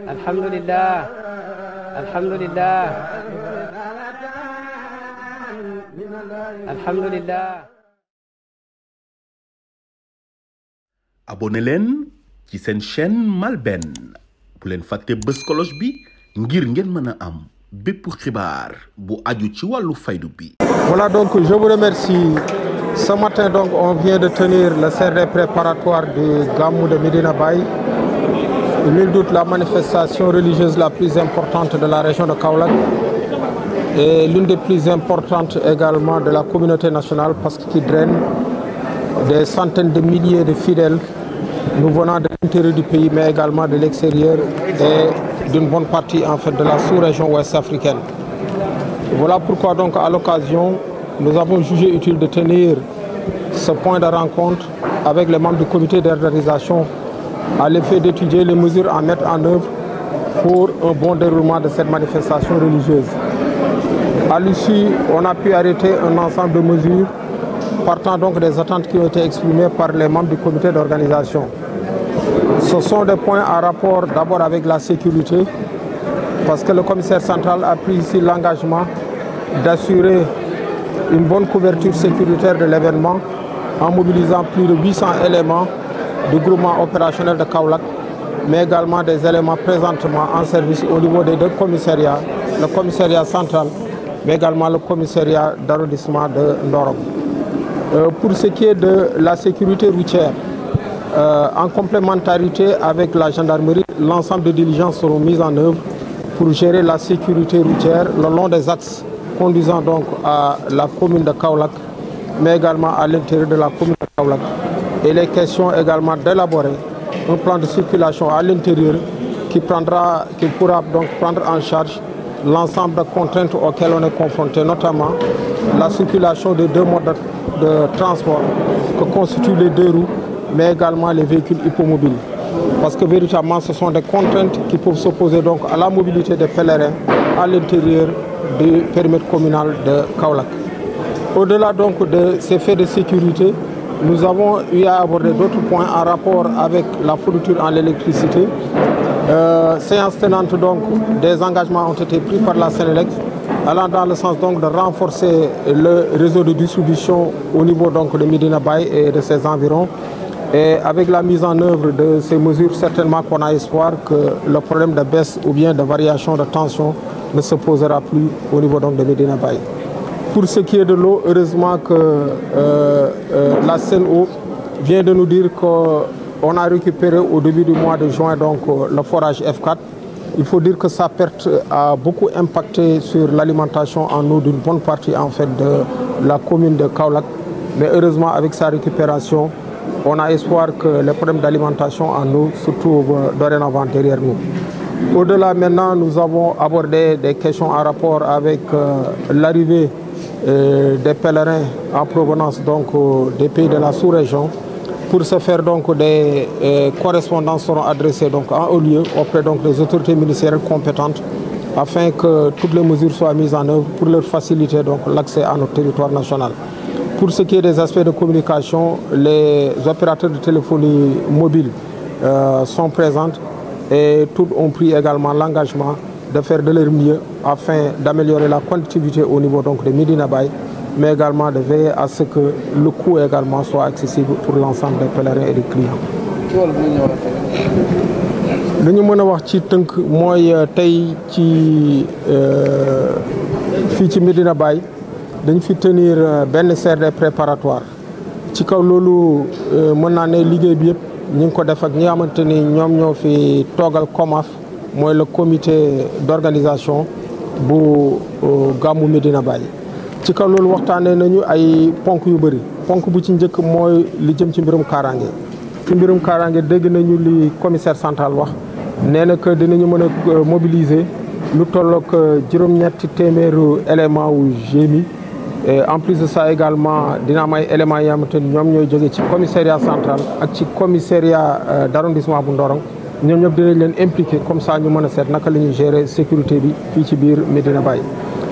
alhamdulillah alhamdulillah alhamdulillah. abonné leen ci seen chaîne MALBN bu leen fàtte bës cloche bi ngir ngeen mën a am bépp xibaar bu aju ci wàllu faydu bi. Voilà, donc je vous remercie. Ce matin, donc, on vient de tenir le CRD préparatoire du Gamou de Medina Baye. Nul doute la manifestation religieuse la plus importante de la région de Kaolack et l'une des plus importantes également de la communauté nationale parce qu'il draine des centaines de milliers de fidèles nous venant de l'intérieur du pays mais également de l'extérieur et d'une bonne partie en fait de la sous-région ouest africaine. Voilà pourquoi donc à l'occasion nous avons jugé utile de tenir ce point de rencontre avec les membres du comité d'organisation à l'effet d'étudier les mesures à mettre en œuvre pour un bon déroulement de cette manifestation religieuse. À l'issue, on a pu arrêter un ensemble de mesures partant donc des attentes qui ont été exprimées par les membres du comité d'organisation. Ce sont des points en rapport d'abord avec la sécurité, parce que le commissaire central a pris ici l'engagement d'assurer une bonne couverture sécuritaire de l'événement en mobilisant plus de 800 éléments du groupement opérationnel de Kaolack, mais également des éléments présentement en service au niveau des deux commissariats, le commissariat central, mais également le commissariat d'arrondissement de Ndorong. Pour ce qui est de la sécurité routière, en complémentarité avec la gendarmerie, l'ensemble des diligences seront mises en œuvre pour gérer la sécurité routière le long des axes conduisant donc à la commune de Kaolack, mais également à l'intérieur de la commune de Kaolack. Et les questions également d'élaborer un plan de circulation à l'intérieur qui pourra donc prendre en charge l'ensemble de contraintes auxquelles on est confronté, notamment la circulation des deux modes de transport que constituent les deux roues, mais également les véhicules hippomobiles. Parce que véritablement, ce sont des contraintes qui peuvent s'opposer donc à la mobilité des pèlerins à l'intérieur du périmètre communal de Kaolack. Au-delà donc de ces faits de sécurité, nous avons eu à aborder d'autres points en rapport avec la fourniture en électricité. Séance tenante donc, des engagements ont été pris par la Sénélec, allant dans le sens donc de renforcer le réseau de distribution au niveau donc de Medina Baye et de ses environs. Et avec la mise en œuvre de ces mesures, certainement qu'on a espoir que le problème de baisse ou bien de variation de tension ne se posera plus au niveau donc de Medina Baye. Pour ce qui est de l'eau, heureusement que la Sen'Eau vient de nous dire qu'on a récupéré au début du mois de juin donc, le forage F4. Il faut dire que sa perte a beaucoup impacté sur l'alimentation en eau d'une bonne partie en fait de la commune de Kaolack. Mais heureusement, avec sa récupération, on a espoir que les problèmes d'alimentation en eau se trouvent dorénavant derrière nous. Au-delà maintenant, nous avons abordé des questions en rapport avec l'arrivée des pèlerins en provenance donc des pays de la sous-région. Pour ce faire donc des correspondances seront adressées donc en haut lieu auprès donc des autorités ministérielles compétentes afin que toutes les mesures soient mises en œuvre pour leur faciliter donc l'accès à notre territoire national. Pour ce qui est des aspects de communication, les opérateurs de téléphonie mobile sont présents et tous ont pris également l'engagement de faire de leur mieux afin d'améliorer la connectivité au niveau donc de Medina Baye, mais également de veiller à ce que le coût également soit accessible pour l'ensemble des pèlerins et des clients. li ñu mën a wax ci tënk mooy tey ci fii ci Medina Baye dañ fi tenir benn CRD préparatoire ci kaw loolu mën naa ne liggéey bi yëpp ñu ngi ko def ak ñi nga xamante ni ñoom ñoo fi toogal COMAF mooy le comité d'organisation bu gàmmu Medina Baye. ci kaw loolu waxtaanee nañu ay ponk yu bëri ponk bu ci njëkk mooy li jëm ci mbirum kaaraange. ci mbirum kaaraange dégg nañu li commissaire central wax nee na que dinañu mën a mobiliser lu tollook juróom-ñetti téeméeru élément wu GMI. Et en plus de ça également dina am ay éléments yoo xamante ni ñoom ñooy jóge ci commissariat central ak ci commissariat d'arrondissement bu Ndorong ñoom ñëpp dinañ leen impliqué comme ça ñu mën a seet naka la ñuy gérer sécurité bi fii ci biir Medina Baye.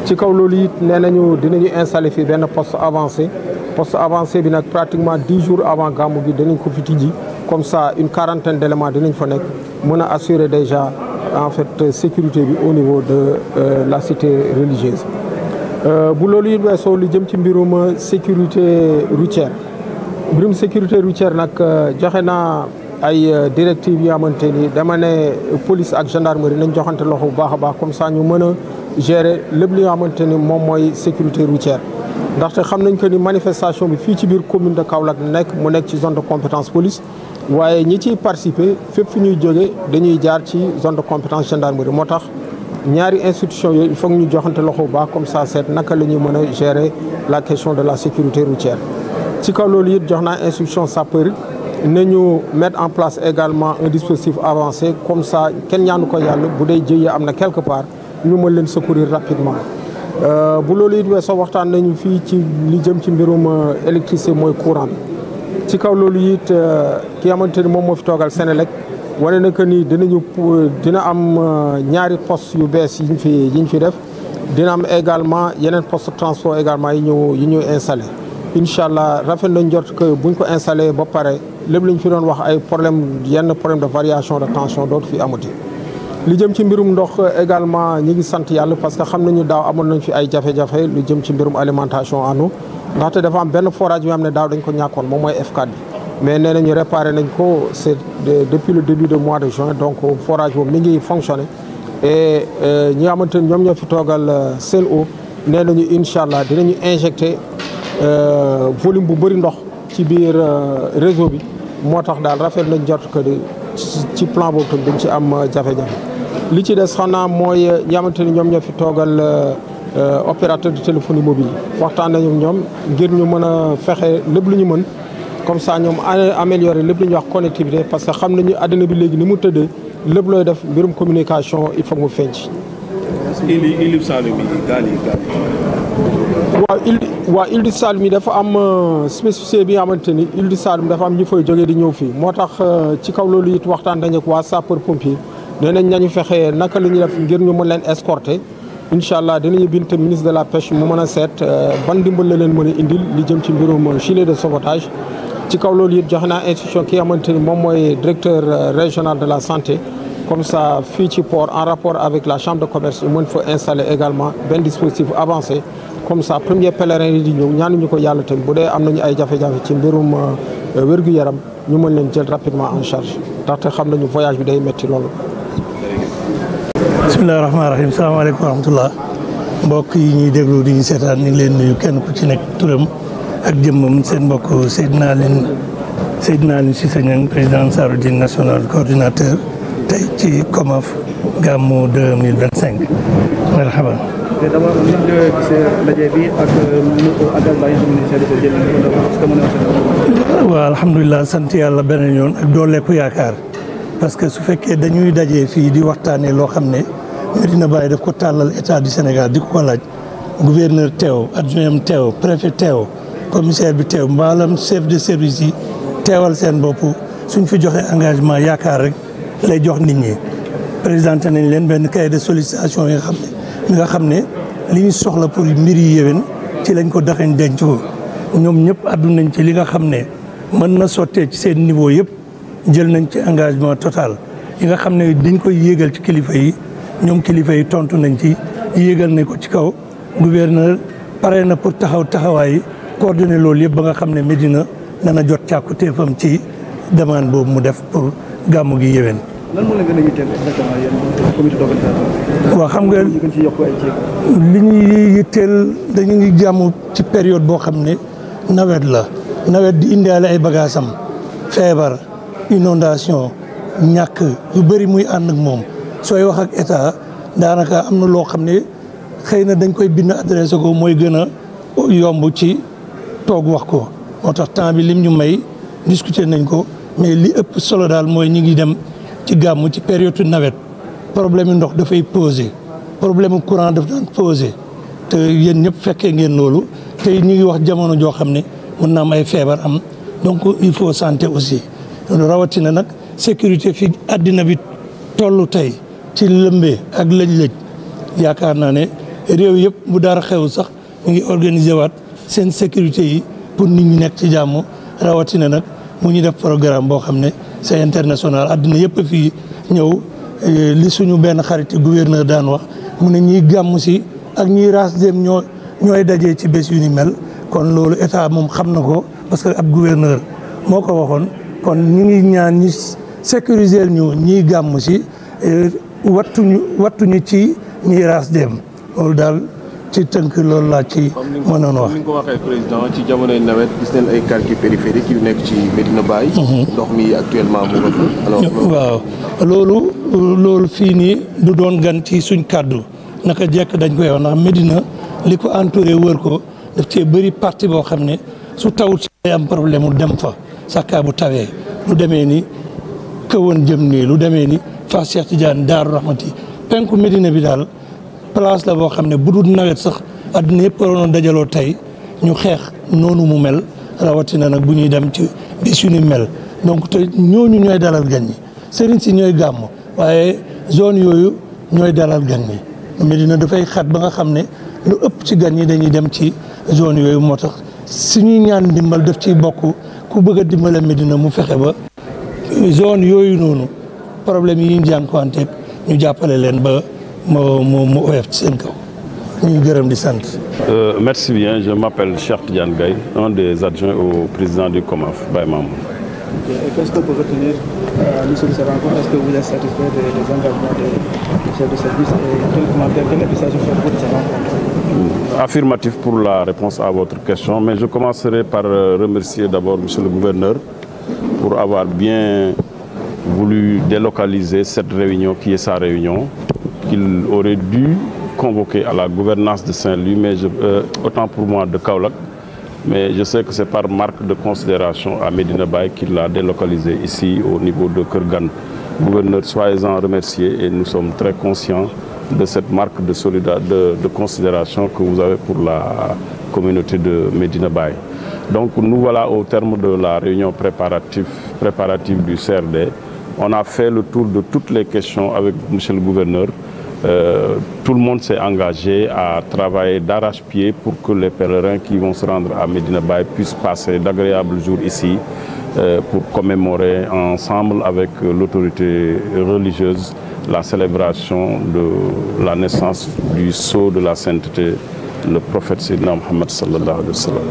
ci kaw loolu it nee nañu dinañu installer fii benn poste avancé bi nag pratiquement 10 jours avant gàmmu gi dinañ ko fi tijji comme ça une quarantaine d'éléments dinañ fa nekk mën a assurer déjà en fait sécurité bi au niveau de la cité religieuse. bu loolu it weesoo lu jëm ci mbirum sécurité routière nag joxe naa ay directives yi xamante ni dama ne police ak gendarmerie nañ joxante loxo bu baax a baax comme ça ñu mën a gérer lépp li nga xamante ni moom mooy sécurité routière. ndaxte xam nañ que ni manifestation bi fii ci biir commune de Kaolack mu nekk ci zone de compétence police waaye ñi ciy participer fépp fu ñuy jóge dañuy jaar ci zone de compétence gendarmerie moo tax ñaari institution yooyu il faut ñu joxante loxo bu baax comme ça seet naka la ñuy mën a gérer la question de la sécurité routière. ci kaw loolu it jox naa instruction sapeur nañu mettre en place également un dispositif avancé comme ça kenn ñaanu ko yàlla bu dee jëye am na quelque part ñu mën leen secourir rapidement. bu loolu it weesoo waxtaan nañu fii ci li jëm ci mbirum électricité mooy courant bi ci kaw loolu it ki xamante ni moom moo fi toogal Senelec wane na que ni dina am ñaari poste yu bees yi ñu fi def dina am également yeneen poste de transport également yi ñu installé incha allah rafet nañ jot que buñ ko installé ba pare lépp lañ fi doon wax ay yenn problème de variation de tension dootu fi amati. li jëm ci mbirum ndox également ñi ngi sant yàlla parce que xam nañu daaw amoon nañ fi ay jafe-jafe lu jëm ci mbirum alimentation en eau ndaxte dafa am benn forage bi nga xam ne daaw dañ ko ñàkkoon moom mooy F4 bi mais nee nañu réparé nañ ko c'est depuis le début de mois de juin donc forage boobu mi ngi fonctionné et ñi nga xamante ni ñoom ñoo fi toogal Sen'Eau nee nañu incha allah dinañu injecté volume bu bëri ndox ci biir réseau bi moo tax daal rafet nañ jot que ci plan boobu tam dañ ci am jafe-jafe. li ci des xanaa mooy ñi xamante ni ñoom ñoo fi toogal opérateur de téléphonie mobile waxtaan nañu ak ñoom ngir ñu mën a fexe lépp lu ñu mën comme ça ñoom améliorer lépp lu ñuy wax connectivité parce que xam nañu àddina bi léegi ni mu tëddee lépp looy def mbirum communication il faut mu feeñ ci. Île Saloum yi gaal yi. waaw Île du Saloum yi dafa am spécificité bi nga xamante ni Île du Saloum dafa am ñu fay jógee di ñëw fii moo tax ci kaw loolu it waxtaan dañu ak waa sapeur pompier nee nañ nañu fexe naka la ñuy def ngir ñu mën leen escorter incha allah dinañu bind ministre de la pêche mu mën a seet ban ndimbal la leen mën a indil li jëm ci mbirum gilet de sauvetage. ci kaw loolu it joxe naa institution ki nga xamante ni moom mooy directeur régional de la santé comme ça fii ci port en rapport avec la chambre de commerce ñu mën fa installer également benn dispositif avancé. comme ça premier pèlerin yi di ñëw ñaanuñu ko yàlla tamit bu dee am nañu ay jafe-jafe ci mbirum wér-gu-yaram ñu mën leen jël rapidement en charge ndaxte xam nañu voyage bi day métti loolu. bismillahi rahmaani rahim salaamaaleykum wa rahmatullah mbokk yi ñuy déglu di ñu seetaan ñu ngi leen nuyu kenn ku ci nekk turam ak jëmmam seen mbokk Seydina Aline Cissé Niang président Ansaaru-Din national coordinateur tey ci COMAF gàmmu 2025 marhaban. te d'abord ni nga gisee ndaje bi ak engagement yi ministère bi jël nañu ko mën a waaw alhamdulilah sant yàlla beneen yoon ak dooleeku yaakaar parce que su fekkee dañuy dajee fii di waxtaanee loo xam ne Medina Baye daf ko tàllal état du Sénégal di ko laaj gouverneur teew adjoint teew préfet teew commissaire bi teew mbaalam chef de service yi teewal seen bopp suñ fi joxe engagement yaakaar rek lay jox nit ñi présenté nañ leen benn cahier de sollicitation yi nga xam ne li ñu soxla pour mbir yi yéwén ci lañ ko daxañ denc ko ñoom ñëpp àddu nañ ci li nga xam ne mën na sottee ci seen niveau yëpp jël nañ ci engagement total yi nga xam ne dañ koy yéegal ci kilifa yi ñoom kilifa yi tontu nañ ci yéegal nañ ko ci kaw gouverneur pare na pour taxawaay coordonné loolu yëpp ba nga xam ne Médina dana jot càkkutéefam ci demande boobu mu def pour gàmmu gi yéwén. lan moo la gën a yitteel exactement yéen comité d'organisation. waaw xam nga ñu gën ci yokk ay ceeb. li ñuy yitteel dañu ngi jàmm ci période boo xam ne nawet la nawet di indaale ay bagaasam feebar inondation ñàkk yu bëri muy ànd ak moom sooy wax ak état daanaka am na loo xam ne xëy na dañ koy bind adressé ko mooy gën a yomb ci toog wax ko moo tax temps bi lim ñu may discuter nañ ko mais li ëpp solo daal mooy ñi ngi dem ci gàmmu ci période nawet problème ndox dafay posé problème courant daf daan posé te yéen ñëpp fekkee ngeen loolu te ñu ngi wax jamono joo xam ne mën naa am ay feebar am donc il faut santé aussi rawatina nag sécurité fi àddina bi tollu tey ci lëmbee ak lëj-lëj yaakaar naa ne réew yëpp bu dara xew sax ñu ngi organiser waat seen sécurité yi pour nit ñi nekk ci jàmm rawatina nag mu ñu def programme boo xam ne c'est international àddina yëpp fii ñëw li suñu benn xarit gouverneur daan wax mu ne ñiy gàmm si ak ñiy raas dem ñooy dajee ci bés yu ni mel kon loolu état moom xam na ko parce que ab gouverneur moo ko waxoon kon ñu ngi ñaan ñi sécuriser ñu ñiy gàmm si wattuñu ci ñiy raas dem loolu daal ci tënk loolu laa ci mënoon wax. comme ni nga ko waxee président ci jamonoy nawet gis nañ ay quartiers périphériques yu nekk ci Medina Baye. ndox mi actuellement mu nga fa. alors waaw loolu fii nii du doon gan ci suñ kàddu naka jekk dañ koy wax ndax Medina li ko entouré wër ko daf cee bëri partie boo xam ne su tawut si day am problème mu dem fa sakkaa bu tawee lu demee ni Këwoon jëm nii lu demee ni Fass Cheikh Tidiane Daaru Rahmati penku Medina bi daal place la boo xam ne bu dul nawet sax àddina yëpp waroon dajaloo tey ñu xeex noonu mu mel rawatina nag bu ñuy dem ci bis yu ni mel donc te ñooñu ñooy dalal gan ñi sëriñ si ñooy gàmm waaye zone yooyu ñooy dalal gan ñi Medina dafay xat ba nga xam ne lu ëpp ci gan ñi dañuy dem ci zone yooyu moo tax suñuy ñaan ndimbal daf ciy bokk ku bëgg a dimbale Medina mu fexe ba zone yooyu noonu problème yi ñu jànkuwanteeg ñu jàppale leen ba mu oyof ci seen kaw ñuy gërëm di sant. Merci bien, je m'appelle Cheikh Tidiane Gaye, un des adjoints au président du COMAF, Baye Mamoun. Qu'est-ce que vous peut retenir l'issue de cette rencontre? Est-ce que vous êtes satisfait des engagements des chefs de service et quel commentaire, quel message vous faites de cette rencontre? Affirmatif pour la réponse à votre question, mais je commencerai par remercier d'abord M. le gouverneur pour avoir bien voulu délocaliser cette réunion qui est sa réunion, qu'il aurait dû convoquer à la gouvernance de Saint-Louis, mais autant pour moi de Kaolack, mais je sais que c'est par marque de considération à Medina Baye qu'il l'a délocalisé ici au niveau de Kergan. Gouverneur, soyez-en remerciés et nous sommes très conscients de cette marque de considération que vous avez pour la communauté de Medina Baye. Donc nous voilà au terme de la réunion préparative du CRD. On a fait le tour de toutes les questions avec M. le gouverneur. Tout le monde s'est engagé à travailler d'arrache-pied pour que les pèlerins qui vont se rendre à Medina Baye puissent passer d'agréables jours ici pour commémorer ensemble avec l'autorité religieuse la célébration de la naissance du sceau de la sainteté, le prophète Sayyidina Muhammad sallallahu alayhi wa sallam.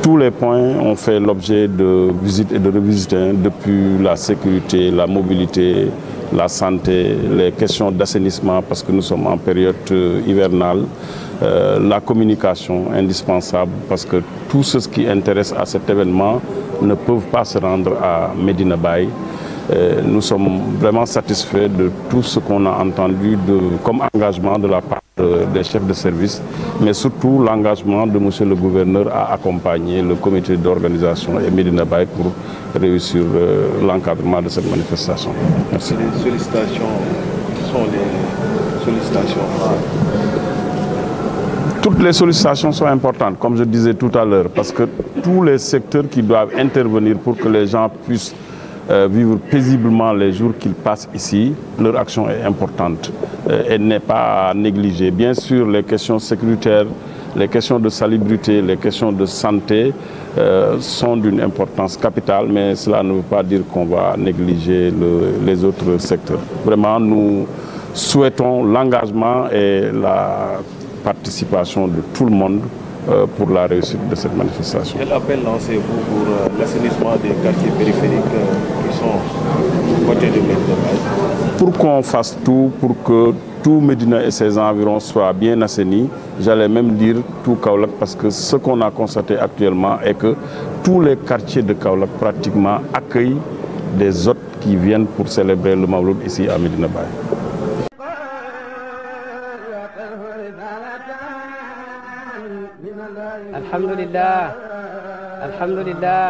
Tous les points ont fait l'objet de visites et de revisites, depuis la sécurité, la mobilité, la santé, les questions d'assainissement parce que nous sommes en période hivernale, la communication indispensable parce que tous ceux qui intéressent à cet événement ne peuvent pas se rendre à Medina Baye. Nous sommes vraiment satisfaits de tout ce qu'on a entendu comme engagement de la part des chefs de service, mais surtout l'engagement de M. le gouverneur à accompagner le comité d'organisation et Medina Baye pour réussir l'encadrement de cette manifestation. Merci. Les sollicitations, quelles sont les sollicitations? Toutes les sollicitations sont importantes, comme je disais tout à l'heure, parce que tous les secteurs qui doivent intervenir pour que les gens puissent vivre paisiblement les jours qu'ils passent ici, leur action est importante et n'est pas à négliger. Bien sûr, les questions sécuritaires, les questions de salubrité, les questions de santé sont d'une importance capitale, mais cela ne veut pas dire qu'on va négliger les autres secteurs. Vraiment, nous souhaitons l'engagement et la participation de tout le monde pour la réussite de cette manifestation. Quel appel lancez-vous pour l'assainissement des quartiers périphériques qui sont côté de Medina Baye? Pour qu'on fasse tout, pour que tout Medina et ses environs soient bien assainis, j'allais même dire tout Kaolack, parce que ce qu'on a constaté actuellement est que tous les quartiers de Kaolack pratiquement accueillent des hôtes qui viennent pour célébrer le Mawlud ici à Medina Baye. Alhamdulillah, alhamdulillah,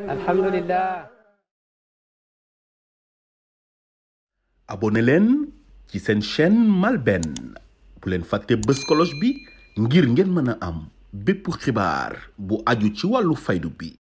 alhamdulillah. abonné leen ci seen chaîne MALBN bu leen fàtte bës cloche bi ngir ngeen mën a am bépp xibaar bu aju ci wàllu faydu bi.